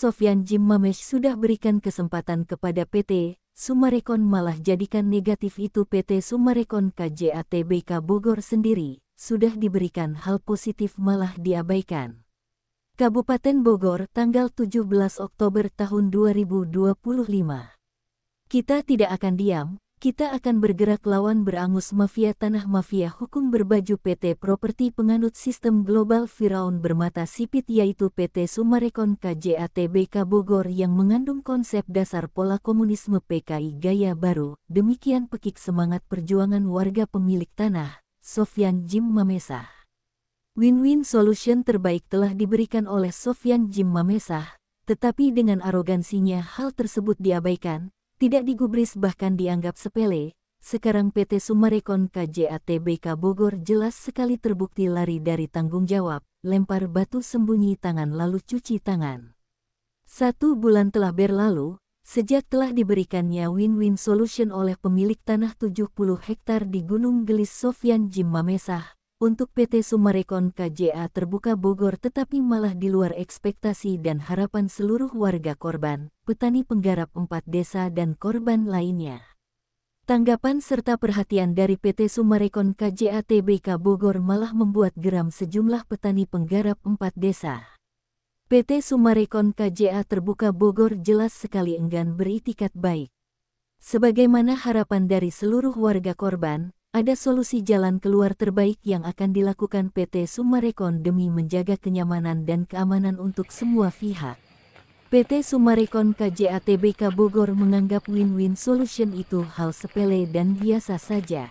Sofyan Jim Mamesh sudah berikan kesempatan kepada PT Summarecon, malah jadikan negatif itu PT Summarecon KJATBK Bogor sendiri, sudah diberikan hal positif malah diabaikan. Kabupaten Bogor, tanggal 17 Oktober tahun 2025. Kita tidak akan diam. Kita akan bergerak lawan berangus mafia tanah, mafia hukum berbaju PT Properti penganut sistem global Firaun bermata sipit, yaitu PT Summarecon KJATBK Bogor yang mengandung konsep dasar pola komunisme PKI gaya baru. Demikian pekik semangat perjuangan warga pemilik tanah, Sofyan Jim Mamesah. Win-win solution terbaik telah diberikan oleh Sofyan Jim Mamesah, tetapi dengan arogansinya hal tersebut diabaikan. Tidak digubris, bahkan dianggap sepele. Sekarang PT Summarecon KJATBK Bogor jelas sekali terbukti lari dari tanggung jawab, lempar batu sembunyi tangan lalu cuci tangan. 1 bulan telah berlalu, sejak telah diberikannya win-win solution oleh pemilik tanah 70 hektar di Gunung Gelis Sofyan Jim Mamesah, untuk PT Summarecon KJA terbuka Bogor, tetapi malah di luar ekspektasi dan harapan seluruh warga korban, petani penggarap 4 desa dan korban lainnya. Tanggapan serta perhatian dari PT Summarecon KJATBK Bogor malah membuat geram sejumlah petani penggarap 4 desa. PT Summarecon KJA terbuka Bogor jelas sekali enggan beritikat baik. Sebagaimana harapan dari seluruh warga korban, ada solusi jalan keluar terbaik yang akan dilakukan PT Summarecon demi menjaga kenyamanan dan keamanan untuk semua pihak. PT Summarecon KJATBK Bogor menganggap win-win solution itu hal sepele dan biasa saja.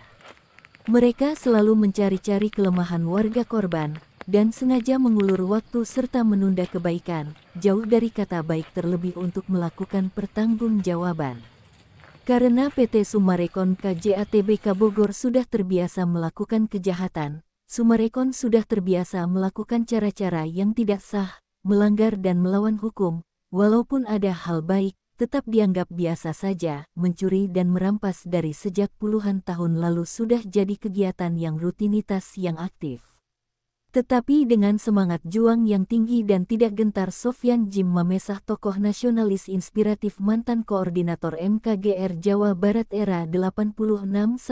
Mereka selalu mencari-cari kelemahan warga korban, dan sengaja mengulur waktu serta menunda kebaikan, jauh dari kata baik terlebih untuk melakukan pertanggungjawaban. Karena PT Summarecon KJATBK Bogor sudah terbiasa melakukan kejahatan, Summarecon sudah terbiasa melakukan cara-cara yang tidak sah, melanggar dan melawan hukum, walaupun ada hal baik, tetap dianggap biasa saja. Mencuri dan merampas dari sejak puluhan tahun lalu sudah jadi kegiatan yang rutinitas yang aktif. Tetapi dengan semangat juang yang tinggi dan tidak gentar, Sofyan Jim Mamesah, tokoh nasionalis inspiratif, mantan koordinator MKGR Jawa Barat era 86-89,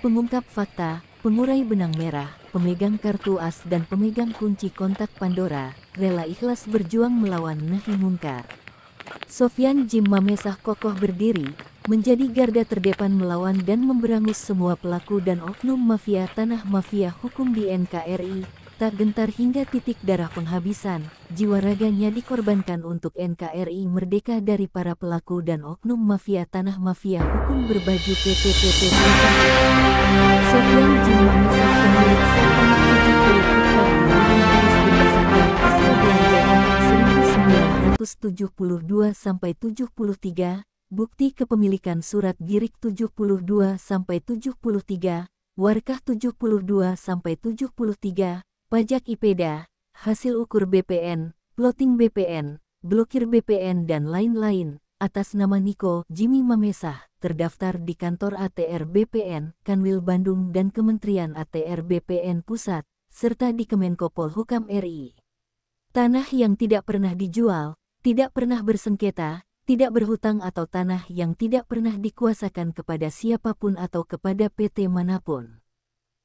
pengungkap fakta, pengurai benang merah, pemegang kartu as dan pemegang kunci kontak Pandora, rela ikhlas berjuang melawan nahi mungkar. Sofyan Jim Mamesah kokoh berdiri, menjadi garda terdepan melawan dan memberangus semua pelaku dan oknum mafia tanah, mafia hukum di NKRI, tak gentar hingga titik darah penghabisan, jiwa raganya dikorbankan untuk NKRI merdeka dari para pelaku dan oknum mafia tanah, mafia hukum berbaju PT. Sofyan Jim Mamesah, pemilik 170 hektar di Gunung Gelis berdasarkan hasil belanjaan 1972-73, bukti kepemilikan surat Girik 72-73, Warkah 72-73, pajak IPEDA, hasil ukur BPN, plotting BPN, blokir BPN dan lain-lain, atas nama Niko Jimmy Mamesah, terdaftar di kantor ATR BPN, Kanwil Bandung dan Kementerian ATR BPN Pusat, serta di Kemenko Polhukam RI. Tanah yang tidak pernah dijual, tidak pernah bersengketa, tidak berhutang, atau tanah yang tidak pernah dikuasakan kepada siapapun atau kepada PT manapun.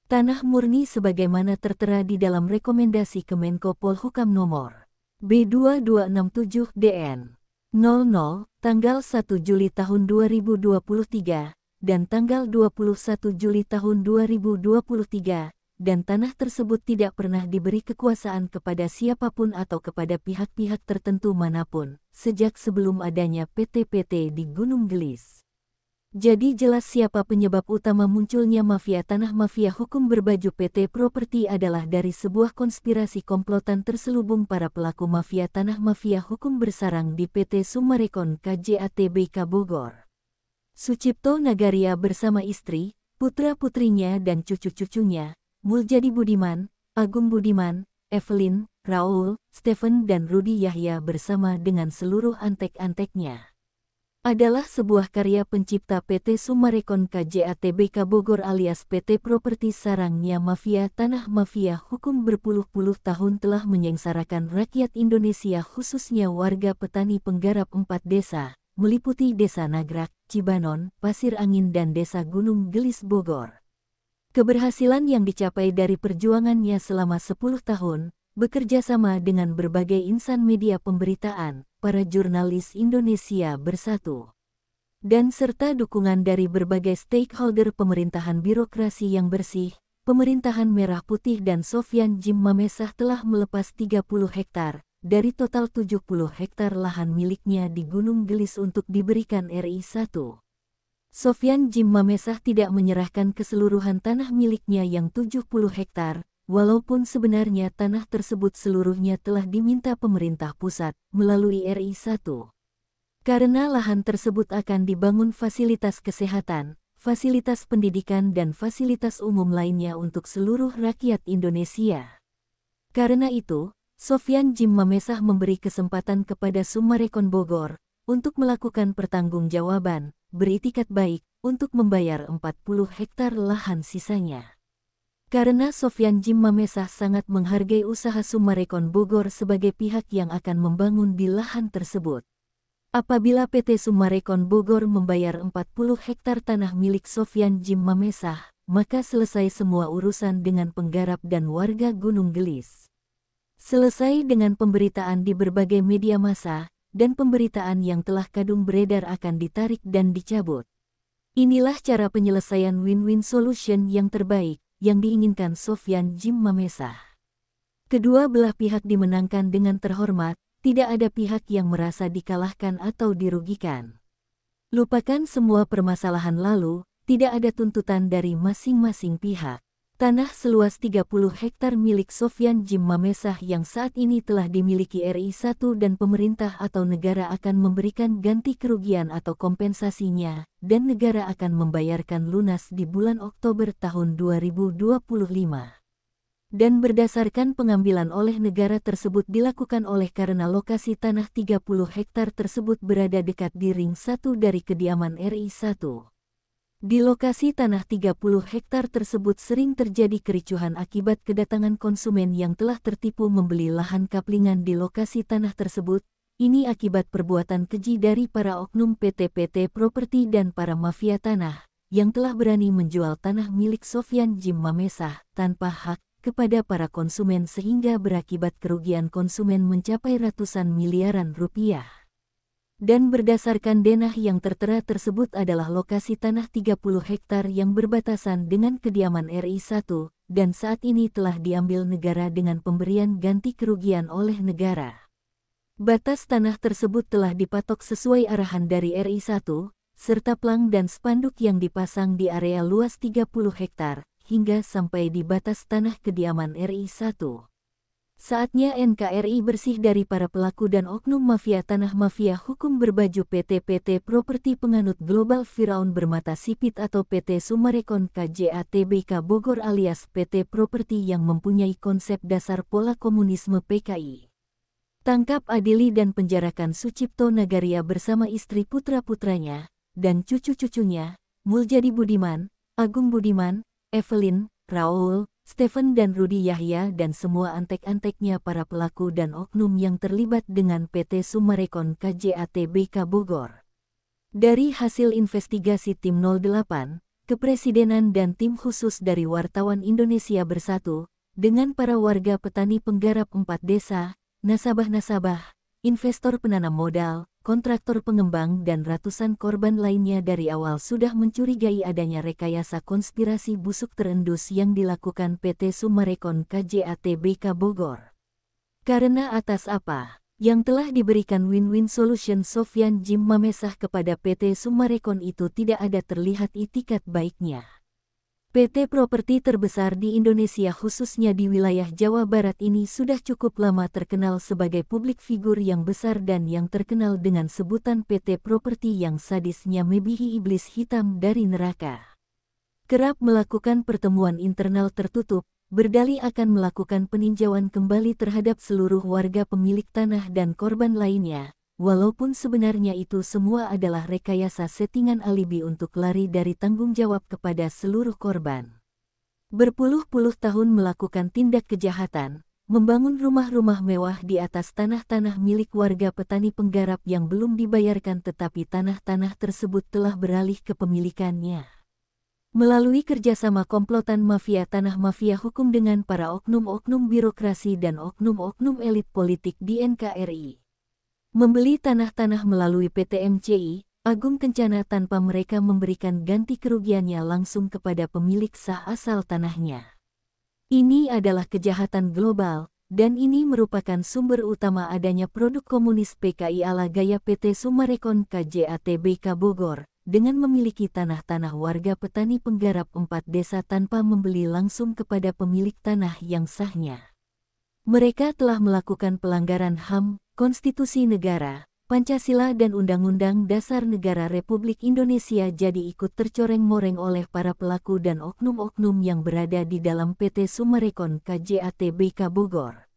Tanah murni sebagaimana tertera di dalam rekomendasi Kemenko Polhukam nomor B2267-DN 00 tanggal 1 Juli tahun 2023 dan tanggal 21 Juli tahun 2023. Dan tanah tersebut tidak pernah diberi kekuasaan kepada siapapun atau kepada pihak-pihak tertentu manapun, sejak sebelum adanya PT-PT di Gunung Gelis. Jadi jelas siapa penyebab utama munculnya mafia tanah, mafia hukum berbaju PT Properti adalah dari sebuah konspirasi komplotan terselubung para pelaku mafia tanah, mafia hukum bersarang di PT Summarecon KJATBK Bogor. Sucipto Nagaria bersama istri, putra-putrinya dan cucu-cucunya, Muljadi Budiman, Agung Budiman, Evelyn, Raul, Stephen dan Rudi Yahya bersama dengan seluruh antek-anteknya. adalah sebuah karya pencipta PT Summarecon KJA Tbk Bogor alias PT Properti Sarangnya Mafia Tanah Mafia hukum berpuluh-puluh tahun telah menyengsarakan rakyat Indonesia khususnya warga petani penggarap 4 desa, meliputi Desa Nagrak, Cibanon, Pasir Angin dan Desa Gunung Gelis Bogor. Keberhasilan yang dicapai dari perjuangannya selama 10 tahun, bekerja sama dengan berbagai insan media pemberitaan, para jurnalis Indonesia Bersatu, dan serta dukungan dari berbagai stakeholder pemerintahan birokrasi yang bersih, pemerintahan Merah Putih dan Sofyan Djim Mamesah telah melepas 30 hektar dari total 70 hektar lahan miliknya di Gunung Gelis untuk diberikan RI 1. Sofyan Djim Mamesah tidak menyerahkan keseluruhan tanah miliknya yang 70 hektar, walaupun sebenarnya tanah tersebut seluruhnya telah diminta pemerintah pusat melalui RI 1. Karena lahan tersebut akan dibangun fasilitas kesehatan, fasilitas pendidikan dan fasilitas umum lainnya untuk seluruh rakyat Indonesia. Karena itu, Sofyan Djim Mamesah memberi kesempatan kepada Summarecon Bogor untuk melakukan pertanggungjawaban, beritikat baik, untuk membayar 40 hektar lahan sisanya. Karena Sofyan Djim Mamesah sangat menghargai usaha Summarecon Bogor sebagai pihak yang akan membangun di lahan tersebut. Apabila PT Summarecon Bogor membayar 40 hektar tanah milik Sofyan Djim Mamesah, maka selesai semua urusan dengan penggarap dan warga Gunung Gelis. Selesai dengan pemberitaan di berbagai media massa, dan pemberitaan yang telah kadung beredar akan ditarik dan dicabut. Inilah cara penyelesaian win-win solution yang terbaik, yang diinginkan Sofyan Djim Mamesah. Kedua belah pihak dimenangkan dengan terhormat, tidak ada pihak yang merasa dikalahkan atau dirugikan. Lupakan semua permasalahan lalu, tidak ada tuntutan dari masing-masing pihak. Tanah seluas 30 hektar milik Sofyan Djim Mamesah yang saat ini telah dimiliki RI 1 dan pemerintah atau negara akan memberikan ganti kerugian atau kompensasinya, dan negara akan membayarkan lunas di bulan Oktober tahun 2025. Dan berdasarkan pengambilan oleh negara tersebut dilakukan oleh karena lokasi tanah 30 hektar tersebut berada dekat di ring 1 dari kediaman RI 1. Di lokasi tanah 30 hektar tersebut sering terjadi kericuhan akibat kedatangan konsumen yang telah tertipu membeli lahan kaplingan di lokasi tanah tersebut. Ini akibat perbuatan keji dari para oknum PT Properti dan para mafia tanah, yang telah berani menjual tanah milik Sofyan Djim Mamesah tanpa hak kepada para konsumen sehingga berakibat kerugian konsumen mencapai ratusan miliaran rupiah. Dan berdasarkan denah yang tertera tersebut adalah lokasi tanah 30 hektar yang berbatasan dengan kediaman RI 1, dan saat ini telah diambil negara dengan pemberian ganti kerugian oleh negara. Batas tanah tersebut telah dipatok sesuai arahan dari RI 1, serta plang dan spanduk yang dipasang di area luas 30 hektar, hingga sampai di batas tanah kediaman RI 1. Saatnya NKRI bersih dari para pelaku dan oknum mafia tanah mafia hukum berbaju PT Properti penganut global Firaun bermata sipit atau PT Summarecon KJA Tbk Bogor alias PT Properti yang mempunyai konsep dasar pola komunisme PKI. Tangkap, adili dan penjarakan Sucipto Nagaria bersama istri putra-putranya, dan cucu-cucunya, Muljadi Budiman, Agung Budiman, Evelyn, Raul, Stephen dan Rudi Yahya dan semua antek-anteknya para pelaku dan oknum yang terlibat dengan PT Summarecon KJA Tbk Bogor. Dari hasil investigasi tim 08, Kepresidenan dan tim khusus dari Wartawan Indonesia Bersatu, dengan para warga petani penggarap 4 desa, nasabah-nasabah, investor penanam modal, kontraktor pengembang dan ratusan korban lainnya dari awal sudah mencurigai adanya rekayasa konspirasi busuk terendus yang dilakukan PT Summarecon KJA Tbk Bogor. Karena atas apa yang telah diberikan win-win solution Sofyan Djim Mamesah kepada PT Summarecon itu tidak ada terlihat itikat baiknya. PT Properti terbesar di Indonesia khususnya di wilayah Jawa Barat ini sudah cukup lama terkenal sebagai publik figur yang besar dan yang terkenal dengan sebutan PT Properti yang sadisnya melebihi iblis hitam dari neraka. Kerap melakukan pertemuan internal tertutup, berdalih akan melakukan peninjauan kembali terhadap seluruh warga pemilik tanah dan korban lainnya, walaupun sebenarnya itu semua adalah rekayasa settingan alibi untuk lari dari tanggung jawab kepada seluruh korban. Berpuluh-puluh tahun melakukan tindak kejahatan, membangun rumah-rumah mewah di atas tanah-tanah milik warga petani penggarap yang belum dibayarkan, tetapi tanah-tanah tersebut telah beralih ke pemilikannya. Melalui kerjasama komplotan mafia tanah, mafia hukum dengan para oknum-oknum birokrasi dan oknum-oknum elit politik di NKRI. Membeli tanah-tanah melalui PT MCI Agung Kencana tanpa mereka memberikan ganti kerugiannya langsung kepada pemilik sah asal tanahnya. Ini adalah kejahatan global, dan ini merupakan sumber utama adanya produk komunis PKI ala gaya PT Summarecon KJATBK Bogor, dengan memiliki tanah-tanah warga petani penggarap 4 desa tanpa membeli langsung kepada pemilik tanah yang sahnya. Mereka telah melakukan pelanggaran HAM, Konstitusi Negara, Pancasila dan Undang-Undang Dasar Negara Republik Indonesia, jadi ikut tercoreng-moreng oleh para pelaku dan oknum-oknum yang berada di dalam PT Summarecon KJATBK Bogor.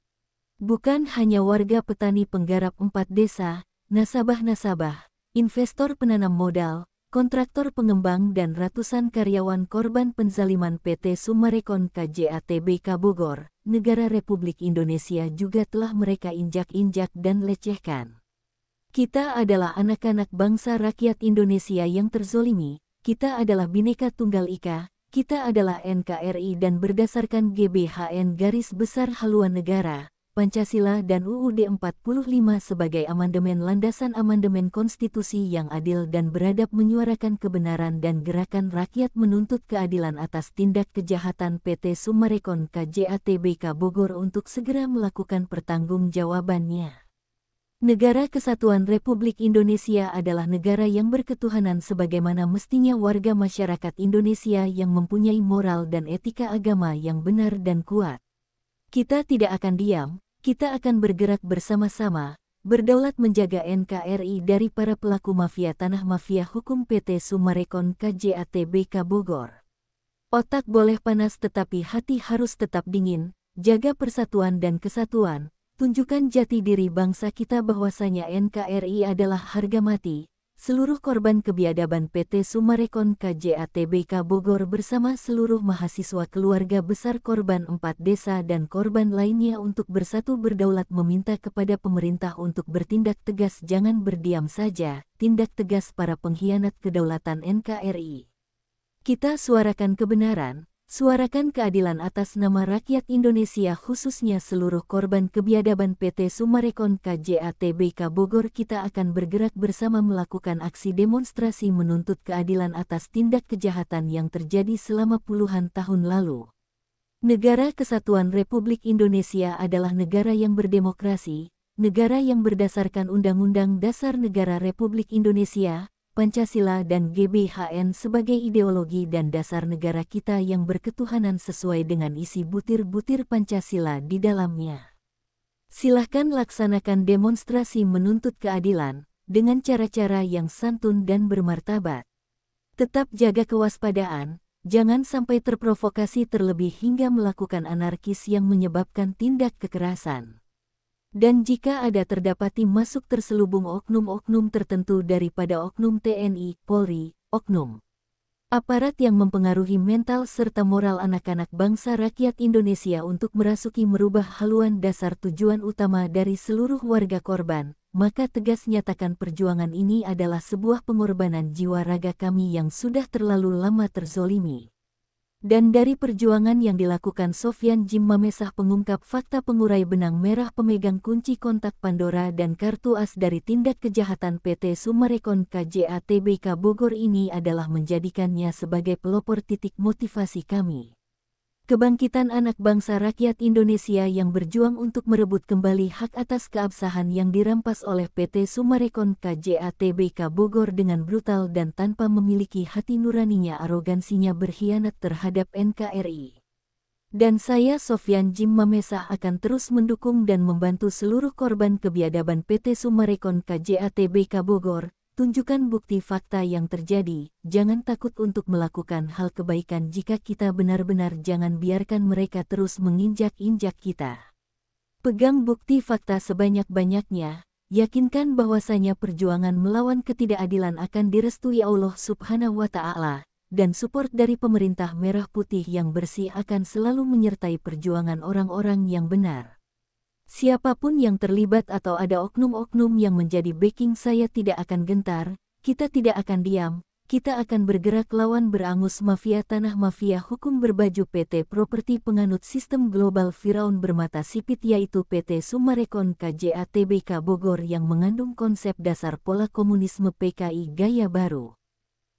Bukan hanya warga petani penggarap 4 desa, nasabah-nasabah, investor penanam modal, kontraktor pengembang dan ratusan karyawan korban penzaliman PT Summarecon KJATBK Bogor, Negara Republik Indonesia juga telah mereka injak-injak dan lecehkan. Kita adalah anak-anak bangsa rakyat Indonesia yang terzolimi, kita adalah Bhinneka Tunggal Ika, kita adalah NKRI dan berdasarkan GBHN garis besar haluan negara, Pancasila dan UUD 45 sebagai amandemen landasan amandemen konstitusi yang adil dan beradab menyuarakan kebenaran dan gerakan rakyat menuntut keadilan atas tindak kejahatan PT Summarecon KJATBK Bogor untuk segera melakukan pertanggungjawabannya. Negara Kesatuan Republik Indonesia adalah negara yang berketuhanan sebagaimana mestinya warga masyarakat Indonesia yang mempunyai moral dan etika agama yang benar dan kuat. Kita tidak akan diam, kita akan bergerak bersama-sama, berdaulat menjaga NKRI dari para pelaku mafia tanah, mafia hukum PT Summarecon KJATBK Bogor. Otak boleh panas tetapi hati harus tetap dingin, jaga persatuan dan kesatuan. Tunjukkan jati diri bangsa kita bahwasanya NKRI adalah harga mati. Seluruh korban kebiadaban PT Summarecon KJATBK Bogor bersama seluruh mahasiswa keluarga besar korban 4 desa dan korban lainnya untuk bersatu berdaulat meminta kepada pemerintah untuk bertindak tegas, jangan berdiam saja, tindak tegas para pengkhianat kedaulatan NKRI. Kita suarakan kebenaran, suarakan keadilan atas nama rakyat Indonesia, khususnya seluruh korban kebiadaban PT Summarecon KJATBK Bogor. Kita akan bergerak bersama melakukan aksi demonstrasi menuntut keadilan atas tindak kejahatan yang terjadi selama puluhan tahun lalu. Negara Kesatuan Republik Indonesia adalah negara yang berdemokrasi, negara yang berdasarkan Undang-Undang Dasar Negara Republik Indonesia, Pancasila dan GBHN sebagai ideologi dan dasar negara kita yang berketuhanan sesuai dengan isi butir-butir Pancasila di dalamnya. Silahkan laksanakan demonstrasi menuntut keadilan dengan cara-cara yang santun dan bermartabat. Tetap jaga kewaspadaan, jangan sampai terprovokasi terlebih hingga melakukan anarkis yang menyebabkan tindak kekerasan. Dan jika ada terdapati masuk terselubung oknum-oknum tertentu daripada oknum TNI, Polri, oknum aparat yang mempengaruhi mental serta moral anak-anak bangsa rakyat Indonesia untuk merasuki merubah haluan dasar tujuan utama dari seluruh warga korban, maka tegas nyatakan perjuangan ini adalah sebuah pengorbanan jiwa raga kami yang sudah terlalu lama terzolimi. Dan dari perjuangan yang dilakukan Sofyan Jim Mamesah, pengungkap fakta, pengurai benang merah, pemegang kunci kontak Pandora dan kartu as dari tindak kejahatan PT Summarecon KJATBK Bogor ini adalah menjadikannya sebagai pelopor titik motivasi kami. Kebangkitan anak bangsa rakyat Indonesia yang berjuang untuk merebut kembali hak atas keabsahan yang dirampas oleh PT Summarecon KJATBK Bogor dengan brutal dan tanpa memiliki hati nuraninya, arogansinya berkhianat terhadap NKRI. Dan saya Sofyan Jim Mamesah akan terus mendukung dan membantu seluruh korban kebiadaban PT Summarecon KJATBK Bogor. Tunjukkan bukti fakta yang terjadi, jangan takut untuk melakukan hal kebaikan jika kita benar-benar, jangan biarkan mereka terus menginjak-injak kita. Pegang bukti fakta sebanyak-banyaknya, yakinkan bahwasanya perjuangan melawan ketidakadilan akan direstui Allah Subhanahu wa Ta'ala, dan support dari pemerintah merah putih yang bersih akan selalu menyertai perjuangan orang-orang yang benar. Siapapun yang terlibat atau ada oknum-oknum yang menjadi backing saya tidak akan gentar, kita tidak akan diam. Kita akan bergerak lawan berangus mafia tanah mafia hukum berbaju PT Properti penganut sistem global Firaun bermata sipit yaitu PT Summarecon KJA Tbk Bogor yang mengandung konsep dasar pola komunisme PKI gaya baru.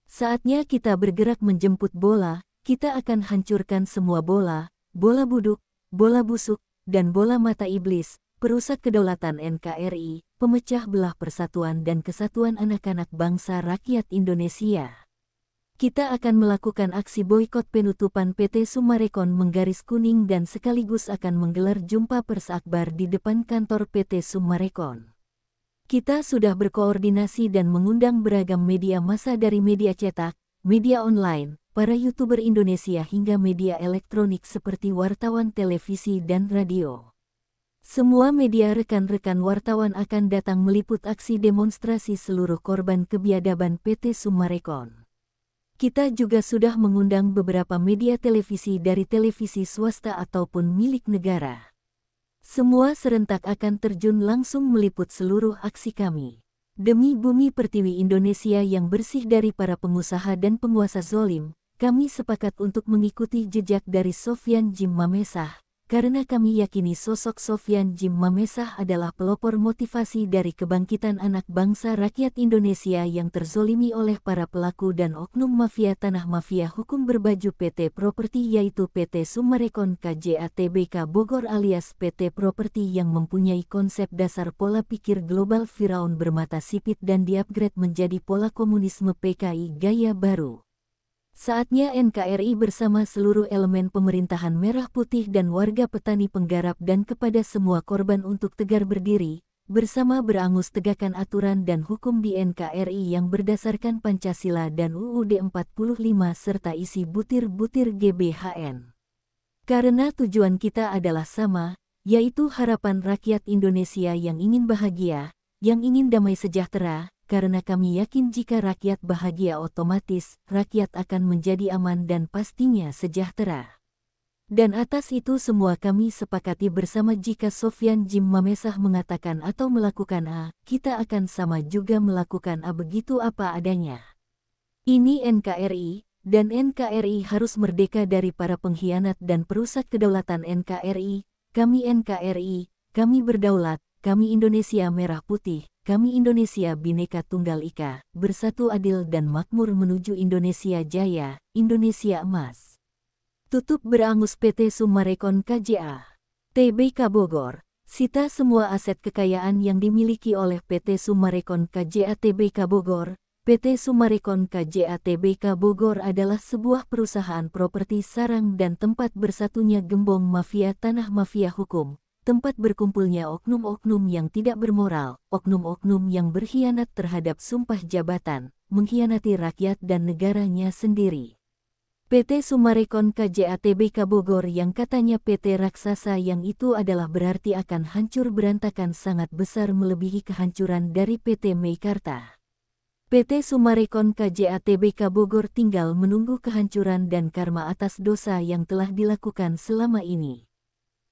Saatnya kita bergerak menjemput bola, kita akan hancurkan semua bola, bola buduk, bola busuk, dan bola mata iblis, perusak kedaulatan NKRI, pemecah belah persatuan dan kesatuan anak-anak bangsa rakyat Indonesia. Kita akan melakukan aksi boikot penutupan PT Summarecon menggaris kuning dan sekaligus akan menggelar jumpa pers akbar di depan kantor PT Summarecon. Kita sudah berkoordinasi dan mengundang beragam media massa dari media cetak, media online, para YouTuber Indonesia hingga media elektronik seperti wartawan televisi dan radio. Semua media rekan-rekan wartawan akan datang meliput aksi demonstrasi seluruh korban kebiadaban PT Summarecon. Kita juga sudah mengundang beberapa media televisi dari televisi swasta ataupun milik negara. Semua serentak akan terjun langsung meliput seluruh aksi kami. Demi bumi pertiwi Indonesia yang bersih dari para pengusaha dan penguasa zolim, kami sepakat untuk mengikuti jejak dari Sofyan Jim Mamesah. Karena kami yakini sosok Sofyan Jim Mamesah adalah pelopor motivasi dari kebangkitan anak bangsa rakyat Indonesia yang terzolimi oleh para pelaku dan oknum mafia tanah mafia hukum berbaju PT Properti yaitu PT Summarecon KJA Tbk Bogor alias PT Properti yang mempunyai konsep dasar pola pikir global Firaun bermata sipit dan diupgrade menjadi pola komunisme PKI gaya baru. Saatnya NKRI bersama seluruh elemen pemerintahan merah putih dan warga petani penggarap dan kepada semua korban untuk tegar berdiri, bersama berangus tegakkan aturan dan hukum di NKRI yang berdasarkan Pancasila dan UUD 45 serta isi butir-butir GBHN. Karena tujuan kita adalah sama, yaitu harapan rakyat Indonesia yang ingin bahagia, yang ingin damai sejahtera. Karena kami yakin jika rakyat bahagia otomatis, rakyat akan menjadi aman dan pastinya sejahtera. Dan atas itu semua kami sepakati bersama jika Sofyan Jim Mamesah mengatakan atau melakukan A, kita akan sama juga melakukan A begitu apa adanya. Ini NKRI, dan NKRI harus merdeka dari para pengkhianat dan perusak kedaulatan NKRI, kami NKRI, kami berdaulat, kami Indonesia Merah Putih. Kami Indonesia Bhinneka Tunggal Ika, bersatu adil dan makmur menuju Indonesia Jaya, Indonesia Emas. Tutup berangus PT Summarecon KJA. Tbk Bogor, sita semua aset kekayaan yang dimiliki oleh PT Summarecon KJA Tbk Bogor. PT Summarecon KJA Tbk Bogor adalah sebuah perusahaan properti sarang dan tempat bersatunya gembong mafia tanah mafia hukum. Tempat berkumpulnya oknum-oknum yang tidak bermoral, oknum-oknum yang berkhianat terhadap sumpah jabatan, mengkhianati rakyat dan negaranya sendiri. PT Summarecon KJA Tbk Bogor yang katanya PT raksasa yang itu adalah berarti akan hancur berantakan sangat besar melebihi kehancuran dari PT Meikarta. PT Summarecon KJA Tbk Bogor tinggal menunggu kehancuran dan karma atas dosa yang telah dilakukan selama ini.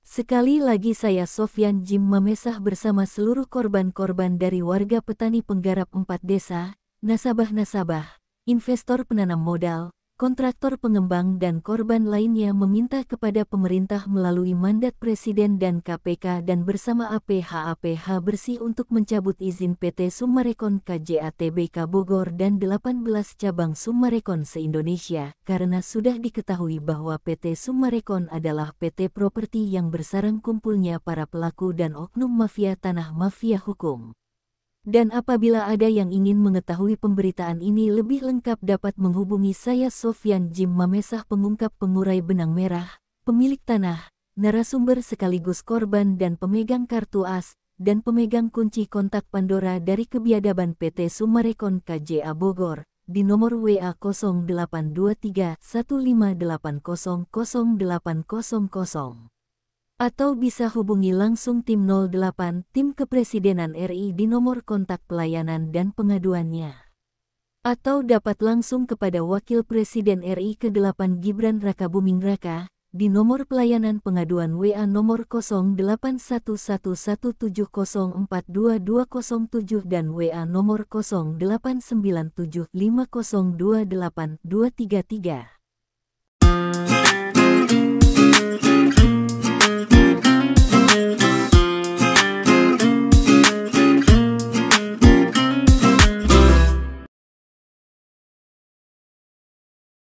Sekali lagi saya Sofyan Jim Mamesah bersama seluruh korban-korban dari warga petani penggarap 4 desa, nasabah-nasabah, investor penanam modal, kontraktor pengembang dan korban lainnya meminta kepada pemerintah melalui mandat Presiden dan KPK dan bersama APH bersih untuk mencabut izin PT Summarecon KJA Tbk Bogor dan 18 cabang Summarecon se-Indonesia karena sudah diketahui bahwa PT Summarecon adalah PT properti yang bersarang kumpulnya para pelaku dan oknum mafia tanah mafia hukum. Dan apabila ada yang ingin mengetahui pemberitaan ini lebih lengkap dapat menghubungi saya Sofyan Jim Mamesah pengungkap pengurai benang merah, pemilik tanah, narasumber sekaligus korban dan pemegang kartu as, dan pemegang kunci kontak Pandora dari kebiadaban PT Summarecon KJA Bogor, di nomor WA 0823 1580 0800. Atau bisa hubungi langsung tim 08 Tim Kepresidenan RI di nomor kontak pelayanan dan pengaduannya. Atau dapat langsung kepada Wakil Presiden RI ke-8 Gibran Rakabuming Raka di nomor pelayanan pengaduan WA nomor 081170422207 dan WA nomor 089750282233.